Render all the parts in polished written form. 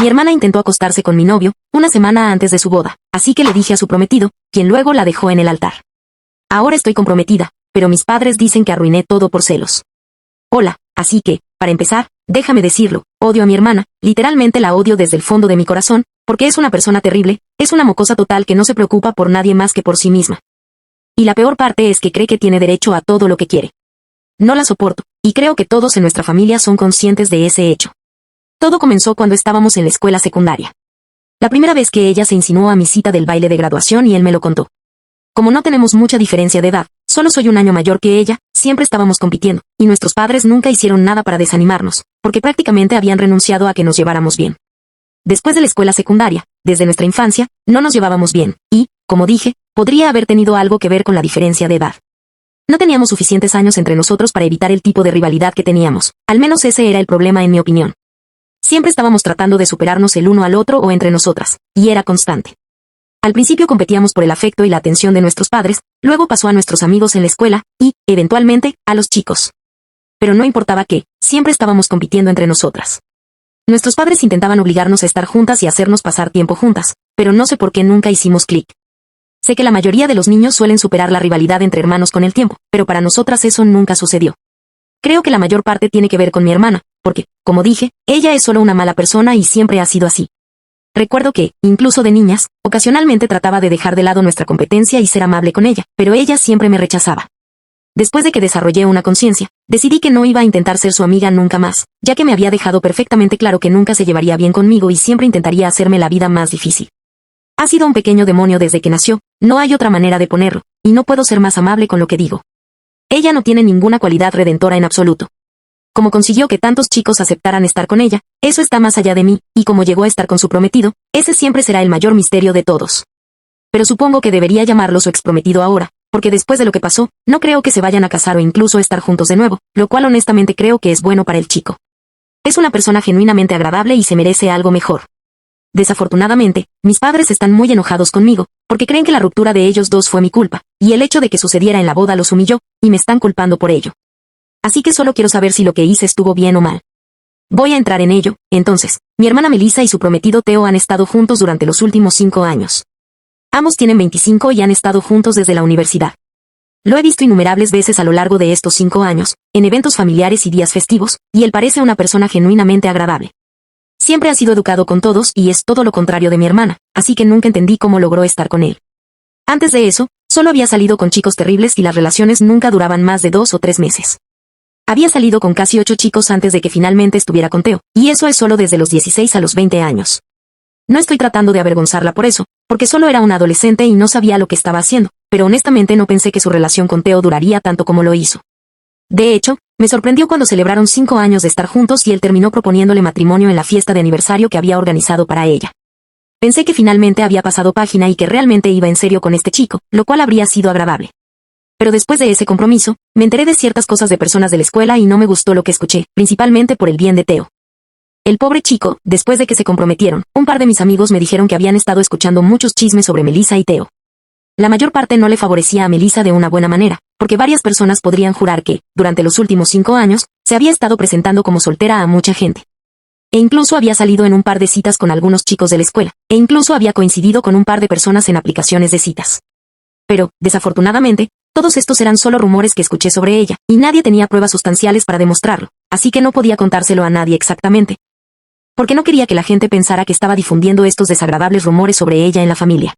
Mi hermana intentó acostarse con mi novio, una semana antes de su boda, así que le dije a su prometido, quien luego la dejó en el altar. Ahora estoy comprometida, pero mis padres dicen que arruiné todo por celos. Hola, así que, para empezar, déjame decirlo, odio a mi hermana, literalmente la odio desde el fondo de mi corazón, porque es una persona terrible, es una mocosa total que no se preocupa por nadie más que por sí misma. Y la peor parte es que cree que tiene derecho a todo lo que quiere. No la soporto, y creo que todos en nuestra familia son conscientes de ese hecho. Todo comenzó cuando estábamos en la escuela secundaria. La primera vez que ella se insinuó a mi cita del baile de graduación y él me lo contó. Como no tenemos mucha diferencia de edad, solo soy un año mayor que ella, siempre estábamos compitiendo, y nuestros padres nunca hicieron nada para desanimarnos, porque prácticamente habían renunciado a que nos lleváramos bien. Después de la escuela secundaria, desde nuestra infancia, no nos llevábamos bien, y, como dije, podría haber tenido algo que ver con la diferencia de edad. No teníamos suficientes años entre nosotros para evitar el tipo de rivalidad que teníamos, al menos ese era el problema en mi opinión. Siempre estábamos tratando de superarnos el uno al otro o entre nosotras, y era constante. Al principio competíamos por el afecto y la atención de nuestros padres, luego pasó a nuestros amigos en la escuela, y, eventualmente, a los chicos. Pero no importaba qué, siempre estábamos compitiendo entre nosotras. Nuestros padres intentaban obligarnos a estar juntas y hacernos pasar tiempo juntas, pero no sé por qué nunca hicimos clic. Sé que la mayoría de los niños suelen superar la rivalidad entre hermanos con el tiempo, pero para nosotras eso nunca sucedió. Creo que la mayor parte tiene que ver con mi hermana, porque, como dije, ella es solo una mala persona y siempre ha sido así. Recuerdo que, incluso de niñas, ocasionalmente trataba de dejar de lado nuestra competencia y ser amable con ella, pero ella siempre me rechazaba. Después de que desarrollé una conciencia, decidí que no iba a intentar ser su amiga nunca más, ya que me había dejado perfectamente claro que nunca se llevaría bien conmigo y siempre intentaría hacerme la vida más difícil. Ha sido un pequeño demonio desde que nació, no hay otra manera de ponerlo, y no puedo ser más amable con lo que digo. Ella no tiene ninguna cualidad redentora en absoluto. Como consiguió que tantos chicos aceptaran estar con ella, eso está más allá de mí, y como llegó a estar con su prometido, ese siempre será el mayor misterio de todos. Pero supongo que debería llamarlo su exprometido ahora, porque después de lo que pasó, no creo que se vayan a casar o incluso estar juntos de nuevo, lo cual honestamente creo que es bueno para el chico. Es una persona genuinamente agradable y se merece algo mejor. Desafortunadamente, mis padres están muy enojados conmigo, porque creen que la ruptura de ellos dos fue mi culpa, y el hecho de que sucediera en la boda los humilló, y me están culpando por ello. Así que solo quiero saber si lo que hice estuvo bien o mal. Voy a entrar en ello, entonces. Mi hermana Melissa y su prometido Theo han estado juntos durante los últimos 5 años. Ambos tienen 25 y han estado juntos desde la universidad. Lo he visto innumerables veces a lo largo de estos 5 años, en eventos familiares y días festivos, y él parece una persona genuinamente agradable. Siempre ha sido educado con todos y es todo lo contrario de mi hermana, así que nunca entendí cómo logró estar con él. Antes de eso, solo había salido con chicos terribles y las relaciones nunca duraban más de 2 o 3 meses. Había salido con casi 8 chicos antes de que finalmente estuviera con Theo, y eso es solo desde los 16 a los 20 años. No estoy tratando de avergonzarla por eso, porque solo era una adolescente y no sabía lo que estaba haciendo, pero honestamente no pensé que su relación con Theo duraría tanto como lo hizo. De hecho, me sorprendió cuando celebraron 5 años de estar juntos y él terminó proponiéndole matrimonio en la fiesta de aniversario que había organizado para ella. Pensé que finalmente había pasado página y que realmente iba en serio con este chico, lo cual habría sido agradable. Pero después de ese compromiso, me enteré de ciertas cosas de personas de la escuela y no me gustó lo que escuché, principalmente por el bien de Theo. El pobre chico, después de que se comprometieron, un par de mis amigos me dijeron que habían estado escuchando muchos chismes sobre Melissa y Theo. La mayor parte no le favorecía a Melissa de una buena manera, porque varias personas podrían jurar que, durante los últimos 5 años, se había estado presentando como soltera a mucha gente. E incluso había salido en un par de citas con algunos chicos de la escuela, e incluso había coincidido con un par de personas en aplicaciones de citas. Pero, desafortunadamente, todos estos eran solo rumores que escuché sobre ella, y nadie tenía pruebas sustanciales para demostrarlo, así que no podía contárselo a nadie exactamente. Porque no quería que la gente pensara que estaba difundiendo estos desagradables rumores sobre ella en la familia.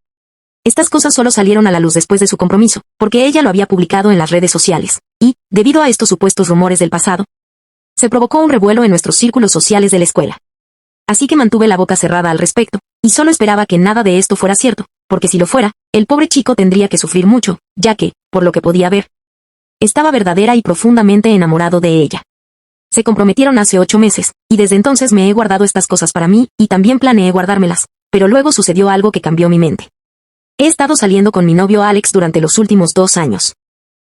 Estas cosas solo salieron a la luz después de su compromiso, porque ella lo había publicado en las redes sociales, y, debido a estos supuestos rumores del pasado, se provocó un revuelo en nuestros círculos sociales de la escuela. Así que mantuve la boca cerrada al respecto, y solo esperaba que nada de esto fuera cierto, porque si lo fuera, el pobre chico tendría que sufrir mucho, ya que, por lo que podía ver, estaba verdadera y profundamente enamorado de ella. Se comprometieron hace 8 meses, y desde entonces me he guardado estas cosas para mí, y también planeé guardármelas, pero luego sucedió algo que cambió mi mente. He estado saliendo con mi novio Alex durante los últimos 2 años.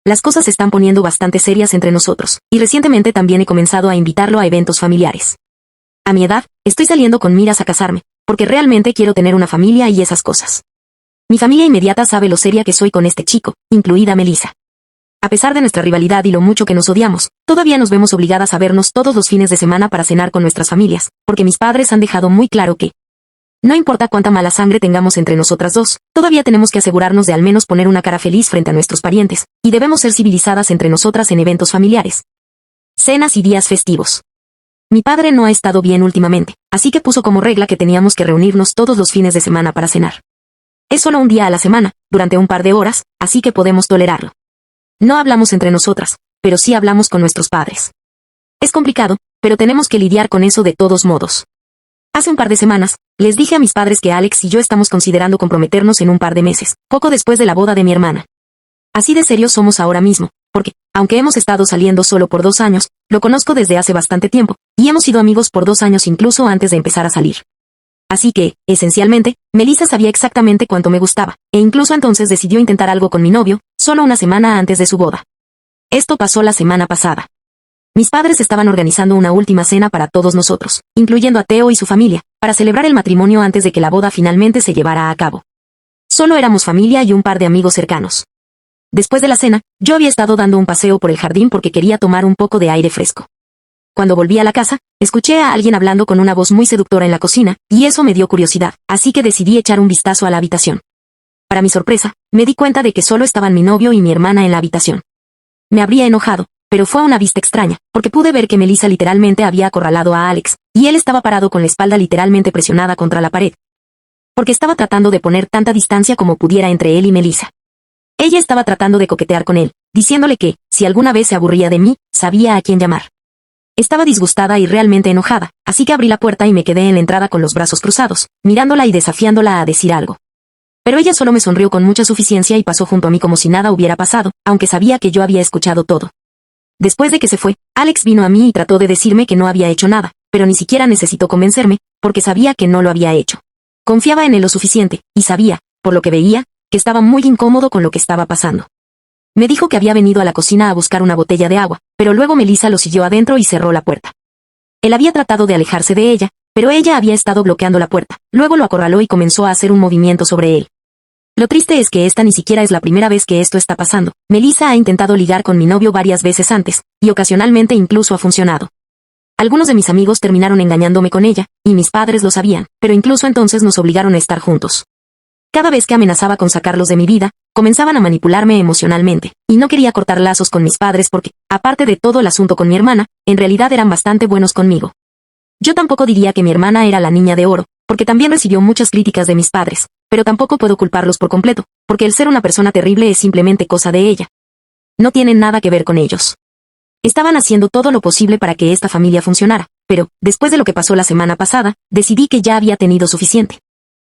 Las cosas se están poniendo bastante serias entre nosotros, y recientemente también he comenzado a invitarlo a eventos familiares. A mi edad, estoy saliendo con miras a casarme, porque realmente quiero tener una familia y esas cosas. Mi familia inmediata sabe lo seria que soy con este chico, incluida Melissa. A pesar de nuestra rivalidad y lo mucho que nos odiamos, todavía nos vemos obligadas a vernos todos los fines de semana para cenar con nuestras familias, porque mis padres han dejado muy claro que no importa cuánta mala sangre tengamos entre nosotras dos, todavía tenemos que asegurarnos de al menos poner una cara feliz frente a nuestros parientes, y debemos ser civilizadas entre nosotras en eventos familiares, cenas y días festivos. Mi padre no ha estado bien últimamente, así que puso como regla que teníamos que reunirnos todos los fines de semana para cenar. Es solo un día a la semana, durante un par de horas, así que podemos tolerarlo. No hablamos entre nosotras, pero sí hablamos con nuestros padres. Es complicado, pero tenemos que lidiar con eso de todos modos. Hace un par de semanas, les dije a mis padres que Alex y yo estamos considerando comprometernos en un par de meses, poco después de la boda de mi hermana. Así de serios somos ahora mismo, porque, aunque hemos estado saliendo solo por 2 años, lo conozco desde hace bastante tiempo, y hemos sido amigos por 2 años incluso antes de empezar a salir. Así que, esencialmente, Melissa sabía exactamente cuánto me gustaba, e incluso entonces decidió intentar algo con mi novio, solo una semana antes de su boda. Esto pasó la semana pasada. Mis padres estaban organizando una última cena para todos nosotros, incluyendo a Theo y su familia, para celebrar el matrimonio antes de que la boda finalmente se llevara a cabo. Solo éramos familia y un par de amigos cercanos. Después de la cena, yo había estado dando un paseo por el jardín porque quería tomar un poco de aire fresco. Cuando volví a la casa, escuché a alguien hablando con una voz muy seductora en la cocina, y eso me dio curiosidad, así que decidí echar un vistazo a la habitación. Para mi sorpresa, me di cuenta de que solo estaban mi novio y mi hermana en la habitación. Me habría enojado, pero fue una vista extraña, porque pude ver que Melissa literalmente había acorralado a Alex, y él estaba parado con la espalda literalmente presionada contra la pared. Porque estaba tratando de poner tanta distancia como pudiera entre él y Melissa. Ella estaba tratando de coquetear con él, diciéndole que, si alguna vez se aburría de mí, sabía a quién llamar. Estaba disgustada y realmente enojada, así que abrí la puerta y me quedé en la entrada con los brazos cruzados, mirándola y desafiándola a decir algo. Pero ella solo me sonrió con mucha suficiencia y pasó junto a mí como si nada hubiera pasado, aunque sabía que yo había escuchado todo. Después de que se fue, Alex vino a mí y trató de decirme que no había hecho nada, pero ni siquiera necesitó convencerme, porque sabía que no lo había hecho. Confiaba en él lo suficiente, y sabía, por lo que veía, que estaba muy incómodo con lo que estaba pasando. Me dijo que había venido a la cocina a buscar una botella de agua, pero luego Melissa lo siguió adentro y cerró la puerta. Él había tratado de alejarse de ella, pero ella había estado bloqueando la puerta, luego lo acorraló y comenzó a hacer un movimiento sobre él. Lo triste es que esta ni siquiera es la primera vez que esto está pasando. Melissa ha intentado ligar con mi novio varias veces antes, y ocasionalmente incluso ha funcionado. Algunos de mis amigos terminaron engañándome con ella, y mis padres lo sabían, pero incluso entonces nos obligaron a estar juntos. Cada vez que amenazaba con sacarlos de mi vida, comenzaban a manipularme emocionalmente, y no quería cortar lazos con mis padres porque, aparte de todo el asunto con mi hermana, en realidad eran bastante buenos conmigo. Yo tampoco diría que mi hermana era la niña de oro, porque también recibió muchas críticas de mis padres, pero tampoco puedo culparlos por completo, porque el ser una persona terrible es simplemente cosa de ella. No tiene nada que ver con ellos. Estaban haciendo todo lo posible para que esta familia funcionara, pero, después de lo que pasó la semana pasada, decidí que ya había tenido suficiente.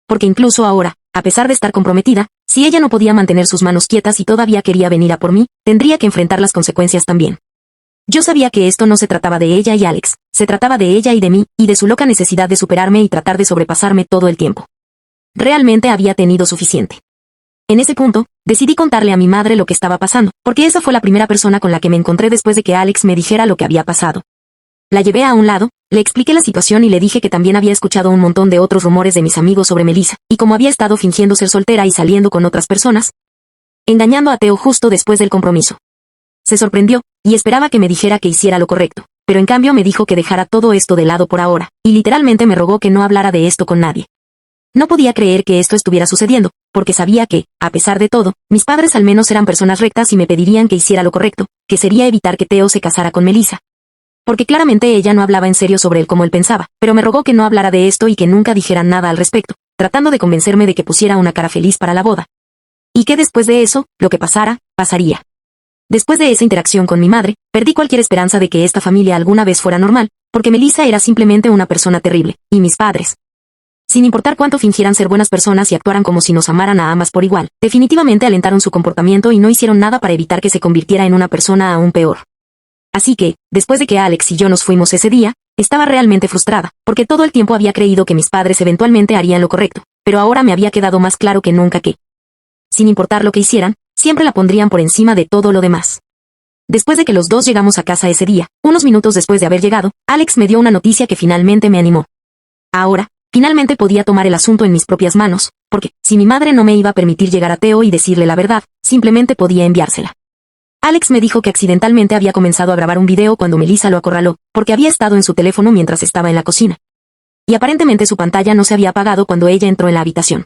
Porque incluso ahora, a pesar de estar comprometida, si ella no podía mantener sus manos quietas y todavía quería venir a por mí, tendría que enfrentar las consecuencias también. Yo sabía que esto no se trataba de ella y Alex, se trataba de ella y de mí, y de su loca necesidad de superarme y tratar de sobrepasarme todo el tiempo. Realmente había tenido suficiente. En ese punto, decidí contarle a mi madre lo que estaba pasando, porque esa fue la primera persona con la que me encontré después de que Alex me dijera lo que había pasado. La llevé a un lado, le expliqué la situación y le dije que también había escuchado un montón de otros rumores de mis amigos sobre Melissa, y como había estado fingiendo ser soltera y saliendo con otras personas, engañando a Theo justo después del compromiso. Se sorprendió, y esperaba que me dijera que hiciera lo correcto, pero en cambio me dijo que dejara todo esto de lado por ahora, y literalmente me rogó que no hablara de esto con nadie. No podía creer que esto estuviera sucediendo, porque sabía que, a pesar de todo, mis padres al menos eran personas rectas y me pedirían que hiciera lo correcto, que sería evitar que Theo se casara con Melissa. Porque claramente ella no hablaba en serio sobre él como él pensaba, pero me rogó que no hablara de esto y que nunca dijera nada al respecto, tratando de convencerme de que pusiera una cara feliz para la boda. Y que después de eso, lo que pasara, pasaría. Después de esa interacción con mi madre, perdí cualquier esperanza de que esta familia alguna vez fuera normal, porque Melissa era simplemente una persona terrible, y mis padres, sin importar cuánto fingieran ser buenas personas y actuaran como si nos amaran a ambas por igual, definitivamente alentaron su comportamiento y no hicieron nada para evitar que se convirtiera en una persona aún peor. Así que, después de que Alex y yo nos fuimos ese día, estaba realmente frustrada, porque todo el tiempo había creído que mis padres eventualmente harían lo correcto, pero ahora me había quedado más claro que nunca que, sin importar lo que hicieran, siempre la pondrían por encima de todo lo demás. Después de que los dos llegamos a casa ese día, unos minutos después de haber llegado, Alex me dio una noticia que finalmente me animó. Ahora, finalmente podía tomar el asunto en mis propias manos, porque, si mi madre no me iba a permitir llegar a Theo y decirle la verdad, simplemente podía enviársela. Alex me dijo que accidentalmente había comenzado a grabar un video cuando Melissa lo acorraló, porque había estado en su teléfono mientras estaba en la cocina. Y aparentemente su pantalla no se había apagado cuando ella entró en la habitación.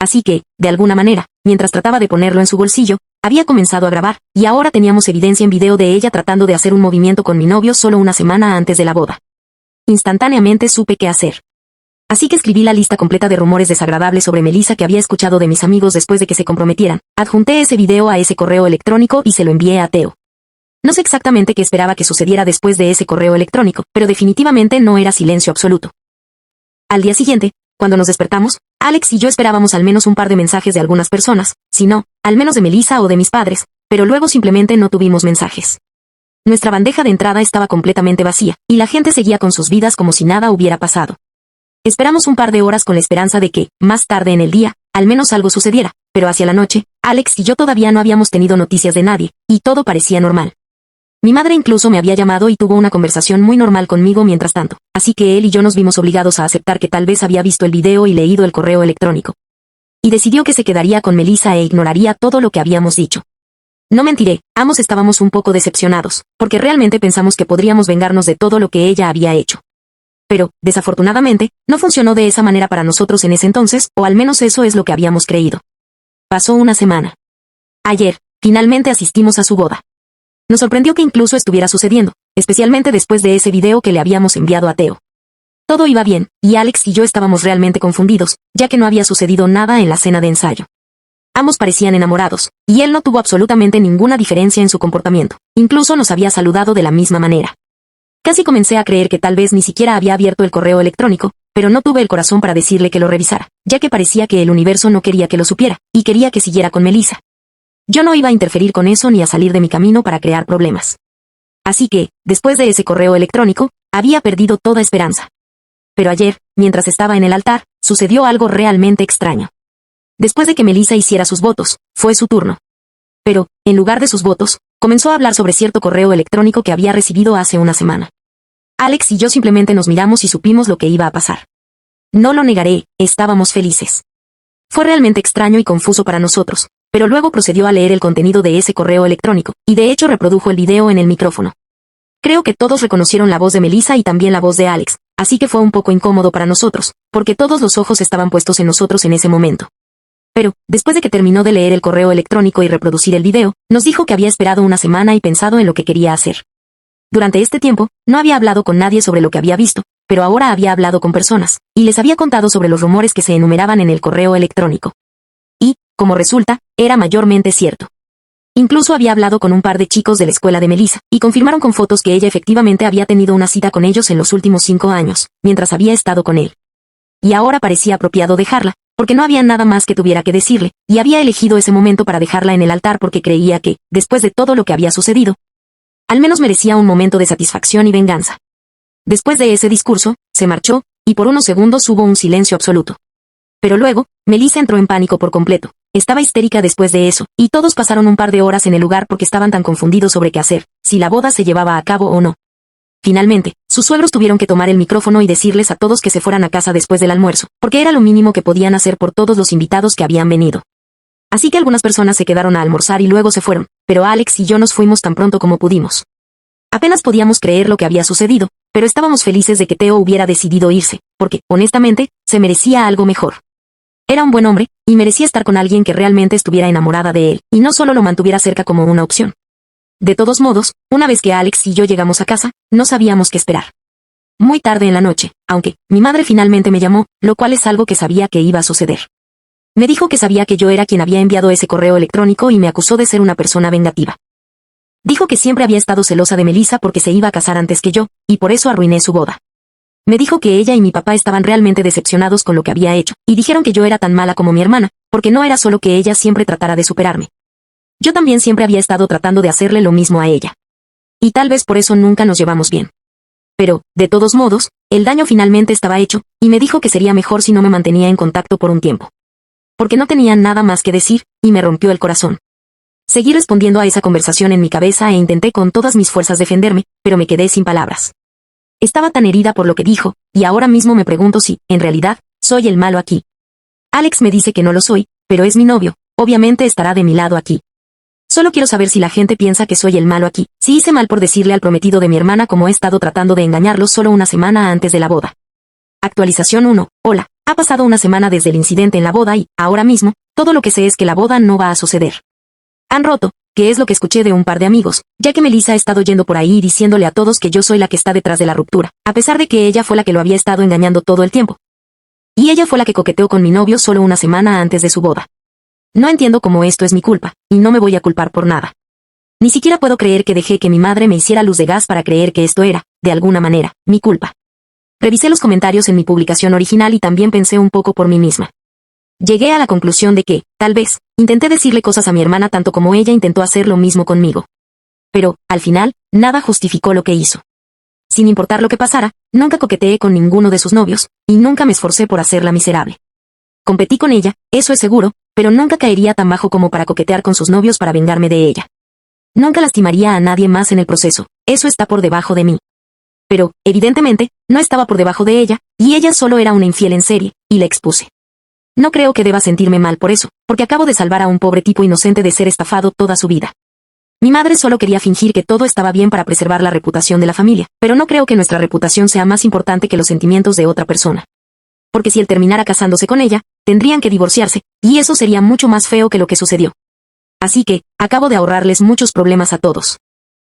Así que, de alguna manera, mientras trataba de ponerlo en su bolsillo, había comenzado a grabar, y ahora teníamos evidencia en video de ella tratando de hacer un movimiento con mi novio solo una semana antes de la boda. Instantáneamente supe qué hacer. Así que escribí la lista completa de rumores desagradables sobre Melissa que había escuchado de mis amigos después de que se comprometieran, adjunté ese video a ese correo electrónico y se lo envié a Theo. No sé exactamente qué esperaba que sucediera después de ese correo electrónico, pero definitivamente no era silencio absoluto. Al día siguiente, cuando nos despertamos, Alex y yo esperábamos al menos un par de mensajes de algunas personas, si no, al menos de Melissa o de mis padres, pero luego simplemente no tuvimos mensajes. Nuestra bandeja de entrada estaba completamente vacía, y la gente seguía con sus vidas como si nada hubiera pasado. Esperamos un par de horas con la esperanza de que, más tarde en el día, al menos algo sucediera, pero hacia la noche, Alex y yo todavía no habíamos tenido noticias de nadie, y todo parecía normal. Mi madre incluso me había llamado y tuvo una conversación muy normal conmigo mientras tanto, así que él y yo nos vimos obligados a aceptar que tal vez había visto el video y leído el correo electrónico. Y decidió que se quedaría con Melissa e ignoraría todo lo que habíamos dicho. No mentiré, ambos estábamos un poco decepcionados, porque realmente pensamos que podríamos vengarnos de todo lo que ella había hecho. Pero, desafortunadamente, no funcionó de esa manera para nosotros en ese entonces, o al menos eso es lo que habíamos creído. Pasó una semana. Ayer, finalmente asistimos a su boda. Nos sorprendió que incluso estuviera sucediendo, especialmente después de ese video que le habíamos enviado a Theo. Todo iba bien, y Alex y yo estábamos realmente confundidos, ya que no había sucedido nada en la cena de ensayo. Ambos parecían enamorados, y él no tuvo absolutamente ninguna diferencia en su comportamiento, incluso nos había saludado de la misma manera. Casi comencé a creer que tal vez ni siquiera había abierto el correo electrónico, pero no tuve el corazón para decirle que lo revisara, ya que parecía que el universo no quería que lo supiera, y quería que siguiera con Melissa. Yo no iba a interferir con eso ni a salir de mi camino para crear problemas. Así que, después de ese correo electrónico, había perdido toda esperanza. Pero ayer, mientras estaba en el altar, sucedió algo realmente extraño. Después de que Melissa hiciera sus votos, fue su turno. Pero, en lugar de sus votos, comenzó a hablar sobre cierto correo electrónico que había recibido hace una semana. Alex y yo simplemente nos miramos y supimos lo que iba a pasar. No lo negaré, estábamos felices. Fue realmente extraño y confuso para nosotros, pero luego procedió a leer el contenido de ese correo electrónico, y de hecho reprodujo el video en el micrófono. Creo que todos reconocieron la voz de Melissa y también la voz de Alex, así que fue un poco incómodo para nosotros, porque todos los ojos estaban puestos en nosotros en ese momento. Pero, después de que terminó de leer el correo electrónico y reproducir el video, nos dijo que había esperado una semana y pensado en lo que quería hacer. Durante este tiempo, no había hablado con nadie sobre lo que había visto, pero ahora había hablado con personas, y les había contado sobre los rumores que se enumeraban en el correo electrónico. Y, como resulta, era mayormente cierto. Incluso había hablado con un par de chicos de la escuela de Melissa, y confirmaron con fotos que ella efectivamente había tenido una cita con ellos en los últimos 5 años, mientras había estado con él. Y ahora parecía apropiado dejarla, porque no había nada más que tuviera que decirle, y había elegido ese momento para dejarla en el altar porque creía que, después de todo lo que había sucedido, al menos merecía un momento de satisfacción y venganza. Después de ese discurso, se marchó, y por unos segundos hubo un silencio absoluto. Pero luego, Melissa entró en pánico por completo. Estaba histérica después de eso, y todos pasaron un par de horas en el lugar porque estaban tan confundidos sobre qué hacer, si la boda se llevaba a cabo o no. Finalmente, sus suegros tuvieron que tomar el micrófono y decirles a todos que se fueran a casa después del almuerzo, porque era lo mínimo que podían hacer por todos los invitados que habían venido. Así que algunas personas se quedaron a almorzar y luego se fueron, pero Alex y yo nos fuimos tan pronto como pudimos. Apenas podíamos creer lo que había sucedido, pero estábamos felices de que Theo hubiera decidido irse, porque, honestamente, se merecía algo mejor. Era un buen hombre, y merecía estar con alguien que realmente estuviera enamorada de él, y no solo lo mantuviera cerca como una opción. De todos modos, una vez que Alex y yo llegamos a casa, no sabíamos qué esperar. Muy tarde en la noche, aunque, mi madre finalmente me llamó, lo cual es algo que sabía que iba a suceder. Me dijo que sabía que yo era quien había enviado ese correo electrónico y me acusó de ser una persona vengativa. Dijo que siempre había estado celosa de Melissa porque se iba a casar antes que yo, y por eso arruiné su boda. Me dijo que ella y mi papá estaban realmente decepcionados con lo que había hecho, y dijeron que yo era tan mala como mi hermana, porque no era solo que ella siempre tratara de superarme. Yo también siempre había estado tratando de hacerle lo mismo a ella. Y tal vez por eso nunca nos llevamos bien. Pero, de todos modos, el daño finalmente estaba hecho, y me dijo que sería mejor si no me mantenía en contacto por un tiempo. Porque no tenía nada más que decir, y me rompió el corazón. Seguí respondiendo a esa conversación en mi cabeza e intenté con todas mis fuerzas defenderme, pero me quedé sin palabras. Estaba tan herida por lo que dijo, y ahora mismo me pregunto si, en realidad, soy el malo aquí. Alex me dice que no lo soy, pero es mi novio, obviamente estará de mi lado aquí. Solo quiero saber si la gente piensa que soy el malo aquí, si hice mal por decirle al prometido de mi hermana como he estado tratando de engañarlo solo una semana antes de la boda. Actualización 1. Hola, ha pasado una semana desde el incidente en la boda y, ahora mismo, todo lo que sé es que la boda no va a suceder. Han roto, que es lo que escuché de un par de amigos, ya que Melissa ha estado yendo por ahí diciéndole a todos que yo soy la que está detrás de la ruptura, a pesar de que ella fue la que lo había estado engañando todo el tiempo. Y ella fue la que coqueteó con mi novio solo una semana antes de su boda. No entiendo cómo esto es mi culpa, y no me voy a culpar por nada. Ni siquiera puedo creer que dejé que mi madre me hiciera luz de gas para creer que esto era, de alguna manera, mi culpa. Revisé los comentarios en mi publicación original y también pensé un poco por mí misma. Llegué a la conclusión de que, tal vez, intenté decirle cosas a mi hermana tanto como ella intentó hacer lo mismo conmigo. Pero, al final, nada justificó lo que hizo. Sin importar lo que pasara, nunca coqueteé con ninguno de sus novios, y nunca me esforcé por hacerla miserable. Competí con ella, eso es seguro, pero nunca caería tan bajo como para coquetear con sus novios para vengarme de ella. Nunca lastimaría a nadie más en el proceso, eso está por debajo de mí. Pero, evidentemente, no estaba por debajo de ella, y ella solo era una infiel en serie, y la expuse. No creo que deba sentirme mal por eso, porque acabo de salvar a un pobre tipo inocente de ser estafado toda su vida. Mi madre solo quería fingir que todo estaba bien para preservar la reputación de la familia, pero no creo que nuestra reputación sea más importante que los sentimientos de otra persona. Porque si él terminara casándose con ella, tendrían que divorciarse, y eso sería mucho más feo que lo que sucedió. Así que, acabo de ahorrarles muchos problemas a todos.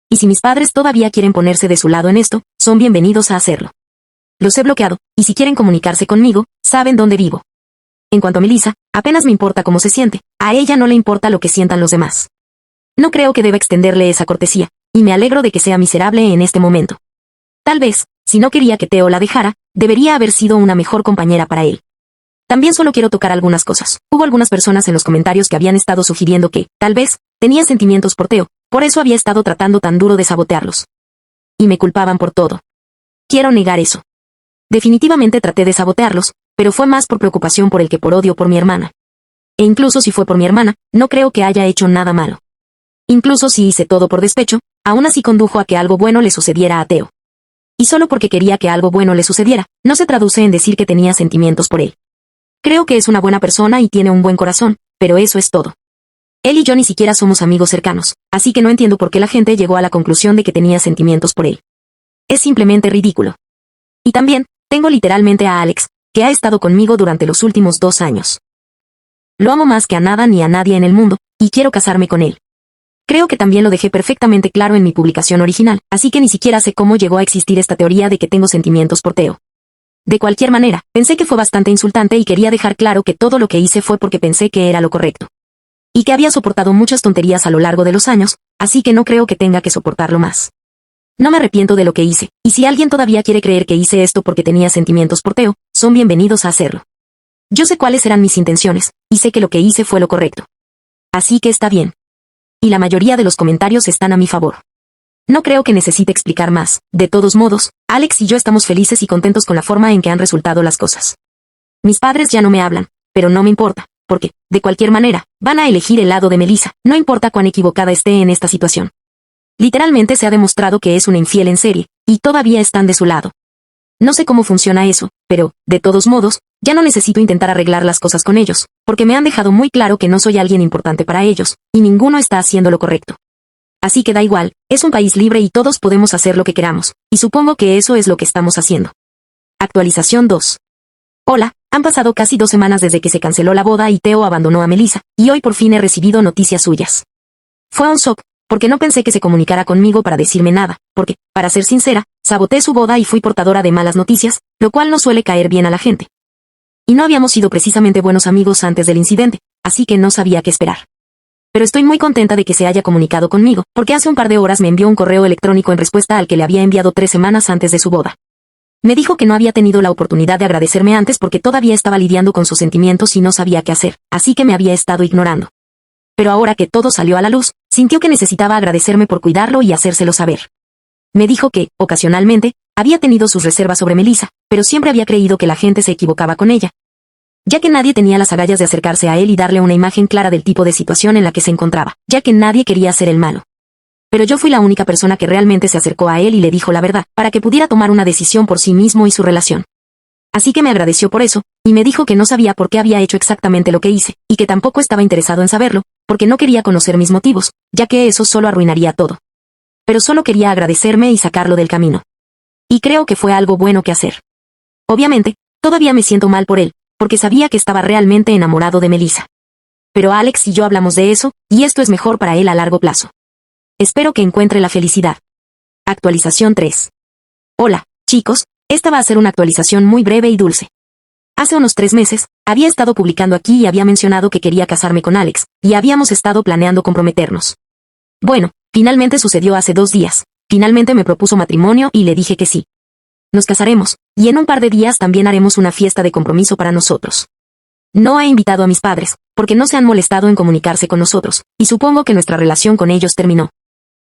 Y si mis padres todavía quieren ponerse de su lado en esto, son bienvenidos a hacerlo. Los he bloqueado, y si quieren comunicarse conmigo, saben dónde vivo. En cuanto a Melissa, apenas me importa cómo se siente, a ella no le importa lo que sientan los demás. No creo que deba extenderle esa cortesía, y me alegro de que sea miserable en este momento. Tal vez, si no quería que Theo la dejara, debería haber sido una mejor compañera para él. También solo quiero tocar algunas cosas. Hubo algunas personas en los comentarios que habían estado sugiriendo que, tal vez, tenía sentimientos por Theo, por eso había estado tratando tan duro de sabotearlos. Y me culpaban por todo. Quiero negar eso. Definitivamente traté de sabotearlos, pero fue más por preocupación por él que por odio por mi hermana. E incluso si fue por mi hermana, no creo que haya hecho nada malo. Incluso si hice todo por despecho, aún así condujo a que algo bueno le sucediera a Theo. Y solo porque quería que algo bueno le sucediera, no se traduce en decir que tenía sentimientos por él. Creo que es una buena persona y tiene un buen corazón, pero eso es todo. Él y yo ni siquiera somos amigos cercanos, así que no entiendo por qué la gente llegó a la conclusión de que tenía sentimientos por él. Es simplemente ridículo. Y también, tengo literalmente a Alex, que ha estado conmigo durante los últimos 2 años. Lo amo más que a nada ni a nadie en el mundo, y quiero casarme con él. Creo que también lo dejé perfectamente claro en mi publicación original, así que ni siquiera sé cómo llegó a existir esta teoría de que tengo sentimientos por Theo. De cualquier manera, pensé que fue bastante insultante y quería dejar claro que todo lo que hice fue porque pensé que era lo correcto. Y que había soportado muchas tonterías a lo largo de los años, así que no creo que tenga que soportarlo más. No me arrepiento de lo que hice, y si alguien todavía quiere creer que hice esto porque tenía sentimientos por Theo, son bienvenidos a hacerlo. Yo sé cuáles eran mis intenciones, y sé que lo que hice fue lo correcto. Así que está bien. Y la mayoría de los comentarios están a mi favor. No creo que necesite explicar más. De todos modos, Alex y yo estamos felices y contentos con la forma en que han resultado las cosas. Mis padres ya no me hablan, pero no me importa, porque, de cualquier manera, van a elegir el lado de Melissa, no importa cuán equivocada esté en esta situación. Literalmente se ha demostrado que es una infiel en serie, y todavía están de su lado. No sé cómo funciona eso, pero, de todos modos, ya no necesito intentar arreglar las cosas con ellos, porque me han dejado muy claro que no soy alguien importante para ellos, y ninguno está haciendo lo correcto. Así que da igual, es un país libre y todos podemos hacer lo que queramos, y supongo que eso es lo que estamos haciendo. Actualización 2. Hola, han pasado casi 2 semanas desde que se canceló la boda y Theo abandonó a Melissa, y hoy por fin he recibido noticias suyas. Fue un shock, porque no pensé que se comunicara conmigo para decirme nada, porque, para ser sincera, saboteé su boda y fui portadora de malas noticias, lo cual no suele caer bien a la gente. Y no habíamos sido precisamente buenos amigos antes del incidente, así que no sabía qué esperar. Pero estoy muy contenta de que se haya comunicado conmigo, porque hace un par de horas me envió un correo electrónico en respuesta al que le había enviado 3 semanas antes de su boda. Me dijo que no había tenido la oportunidad de agradecerme antes porque todavía estaba lidiando con sus sentimientos y no sabía qué hacer, así que me había estado ignorando. Pero ahora que todo salió a la luz, sintió que necesitaba agradecerme por cuidarlo y hacérselo saber. Me dijo que, ocasionalmente, había tenido sus reservas sobre Melissa, pero siempre había creído que la gente se equivocaba con ella, ya que nadie tenía las agallas de acercarse a él y darle una imagen clara del tipo de situación en la que se encontraba, ya que nadie quería ser el malo. Pero yo fui la única persona que realmente se acercó a él y le dijo la verdad, para que pudiera tomar una decisión por sí mismo y su relación. Así que me agradeció por eso, y me dijo que no sabía por qué había hecho exactamente lo que hice, y que tampoco estaba interesado en saberlo, porque no quería conocer mis motivos, ya que eso solo arruinaría todo. Pero solo quería agradecerme y sacarlo del camino. Y creo que fue algo bueno que hacer. Obviamente, todavía me siento mal por él, porque sabía que estaba realmente enamorado de Melissa. Pero Alex y yo hablamos de eso, y esto es mejor para él a largo plazo. Espero que encuentre la felicidad. Actualización 3. Hola, chicos, esta va a ser una actualización muy breve y dulce. Hace unos 3 meses, había estado publicando aquí y había mencionado que quería casarme con Alex, y habíamos estado planeando comprometernos. Bueno, finalmente sucedió hace 2 días. Finalmente me propuso matrimonio y le dije que sí. Nos casaremos, y en un par de días también haremos una fiesta de compromiso para nosotros. No he invitado a mis padres, porque no se han molestado en comunicarse con nosotros, y supongo que nuestra relación con ellos terminó.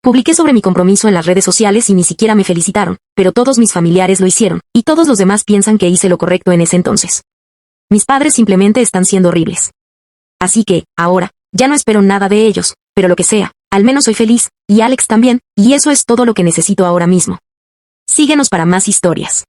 Publiqué sobre mi compromiso en las redes sociales y ni siquiera me felicitaron, pero todos mis familiares lo hicieron, y todos los demás piensan que hice lo correcto en ese entonces. Mis padres simplemente están siendo horribles. Así que, ahora, ya no espero nada de ellos, pero lo que sea, al menos soy feliz, y Alex también, y eso es todo lo que necesito ahora mismo. Síguenos para más historias.